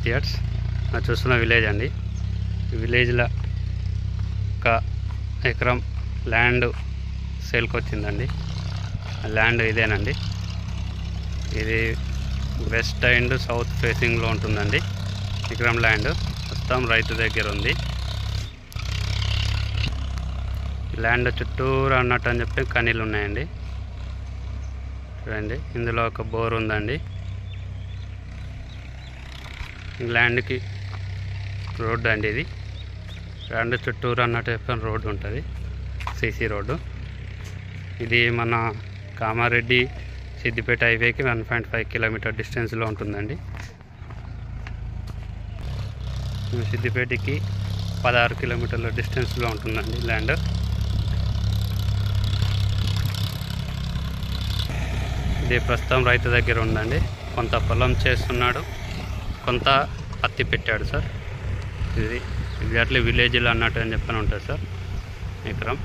Theatres చూస్తున్న village అండి. ఈ విలేజ్లో ఒక ఎకరం ల్యాండ్ సేల్కి వచ్చిందండి. ల్యాండ్ ఇదేనండి. ఇది వెస్ట్ అండ్ సౌత్ ఫేసింగ్లో ఉంటుందండి. ఎకరం ల్యాండ్ మొత్తం రైతు దగ్గర ఉంది. ల్యాండ్ చుట్టూరు అన్నట్టు అని చెప్పి కనీళ్ళు ఉన్నాయండి. చూడండి, ఇందులో ఒక బోర్ ఉందండి. ల్యాండ్కి రోడ్డు అండి. ఇది ల్యాండ్ చుట్టూరు అన్నట్టు చెప్పిన రోడ్డు ఉంటుంది, సీసీ రోడ్డు. ఇది మన కామారెడ్డి సిద్దిపేట హైవేకి 1.5 కిలోమీటర్ డిస్టెన్స్లో ఉంటుందండి. సిద్దిపేటకి 16 కిలోమీటర్ల డిస్టెన్స్లో ఉంటుందండి ల్యాండ్. ఇది ప్రస్తుతం రైతు దగ్గర ఉందండి. కొంత పొలం చేస్తున్నాడు, కొంత పత్తి పెట్టాడు సార్. ఇది ఎగ్జాక్ట్లీ విలేజ్లో అన్నట్టు అని చెప్పని ఉంటుంది సార్ ఎకరం.